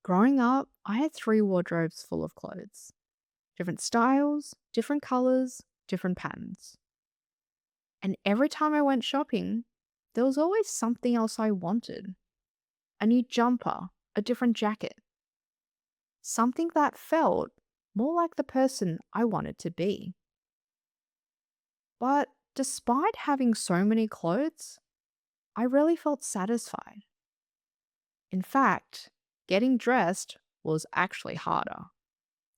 Growing up, I had three wardrobes full of clothes, different styles, different colors, different patterns. And every time I went shopping, there was always something else I wanted: a new jumper, a different jacket, something that felt more like the person I wanted to be. But despite having so many clothes, I rarely felt satisfied. In fact, getting dressed was actually harder.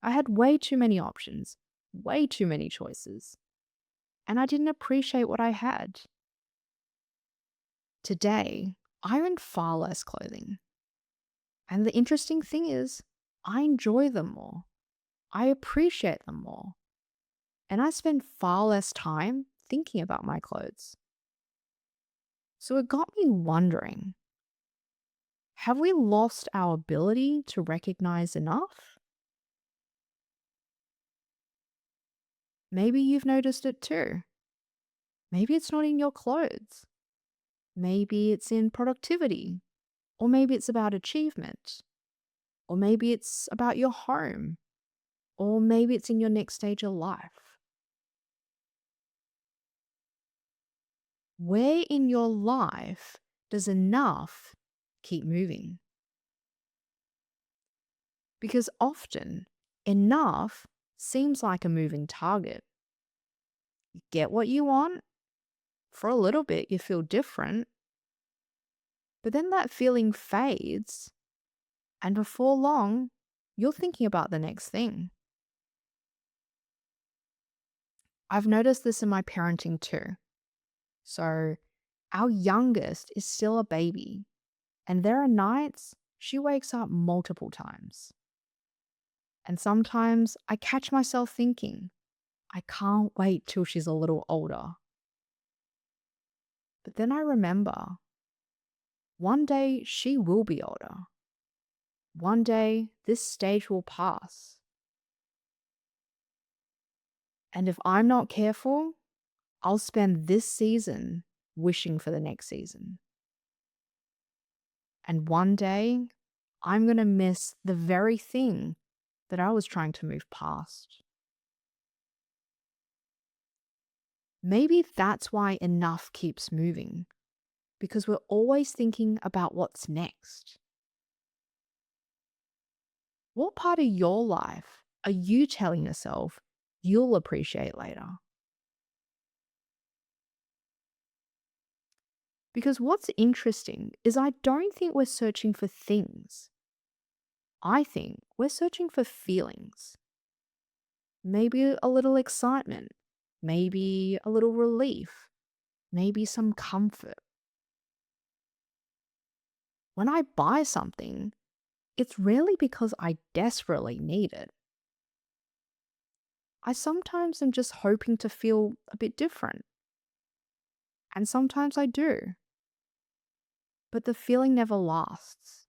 I had way too many options, way too many choices, and I didn't appreciate what I had. Today, I own far less clothing. And the interesting thing is, I enjoy them more. I appreciate them more. And I spend far less time thinking about my clothes. So it got me wondering, have we lost our ability to recognize enough? Maybe you've noticed it too. Maybe it's not in your clothes. Maybe it's in productivity. Or maybe it's about achievement. Or maybe it's about your home. Or maybe it's in your next stage of life. Where in your life does enough keep moving? Because often, enough seems like a moving target. You get what you want, for a little bit you feel different, but then that feeling fades, and before long, you're thinking about the next thing. I've noticed this in my parenting too. So, our youngest is still a baby, and there are nights she wakes up multiple times. And sometimes I catch myself thinking, I can't wait till she's a little older. But then I remember, one day she will be older. One day this stage will pass. And if I'm not careful, I'll spend this season wishing for the next season. And one day, I'm going to miss the very thing that I was trying to move past. Maybe that's why enough keeps moving, because we're always thinking about what's next. What part of your life are you telling yourself you'll appreciate later? Because what's interesting is I don't think we're searching for things. I think we're searching for feelings. Maybe a little excitement, maybe a little relief, maybe some comfort. When I buy something, it's rarely because I desperately need it. I sometimes am just hoping to feel a bit different. And sometimes I do. But the feeling never lasts.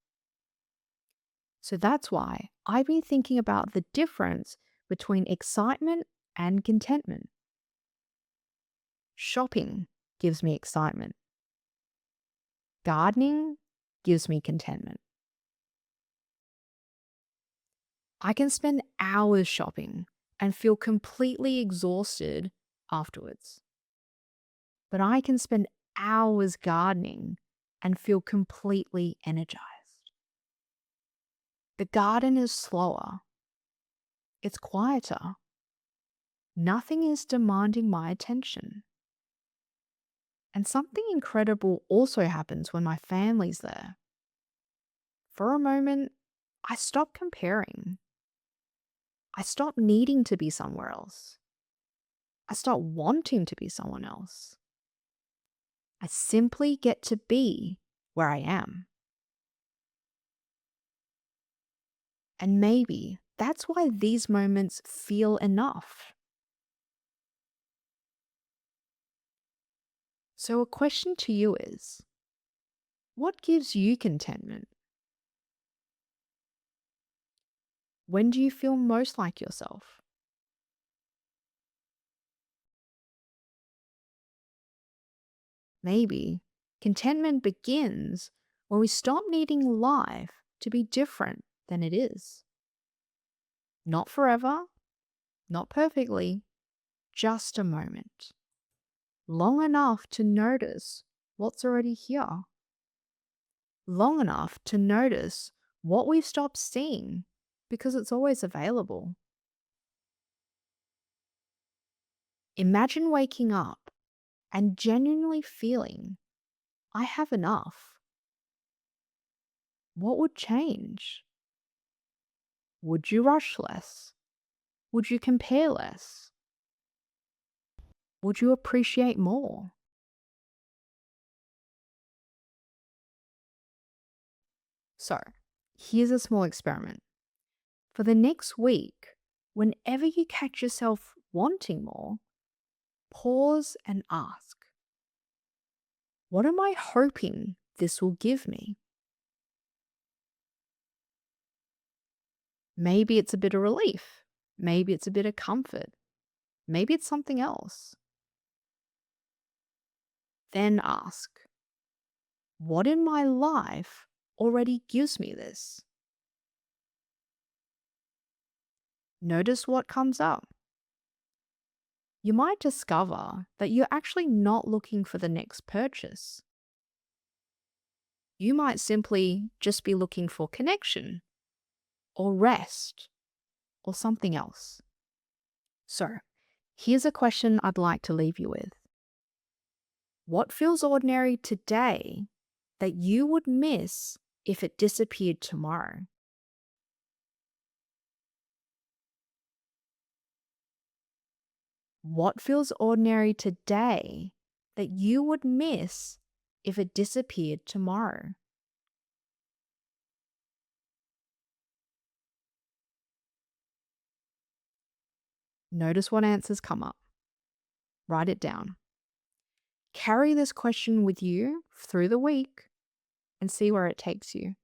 So that's why I've been thinking about the difference between excitement and contentment. Shopping gives me excitement. Gardening gives me contentment. I can spend hours shopping and feel completely exhausted afterwards. But I can spend hours gardening and feel completely energized. The garden is slower. It's quieter. Nothing is demanding my attention. And something incredible also happens when my family's there. For a moment, I stop comparing. I stop needing to be somewhere else. I stop wanting to be someone else. I simply get to be where I am. And maybe that's why these moments feel enough. So, a question to you is, what gives you contentment? When do you feel most like yourself? Maybe contentment begins when we stop needing life to be different then it is. Not forever, not perfectly, just a moment. Long enough to notice what's already here. Long enough to notice what we've stopped seeing because it's always available. Imagine waking up and genuinely feeling, I have enough. What would change? Would you rush less? Would you compare less? Would you appreciate more? So, here's a small experiment. For the next week, whenever you catch yourself wanting more, pause and ask, what am I hoping this will give me? Maybe it's a bit of relief. Maybe it's a bit of comfort. Maybe it's something else. Then ask, what in my life already gives me this? Notice what comes up. You might discover that you're actually not looking for the next purchase. You might simply just be looking for connection or rest or something else. So, here's a question I'd like to leave you with. What feels ordinary today that you would miss if it disappeared tomorrow? What feels ordinary today that you would miss if it disappeared tomorrow? Notice what answers come up. Write it down. Carry this question with you through the week and see where it takes you.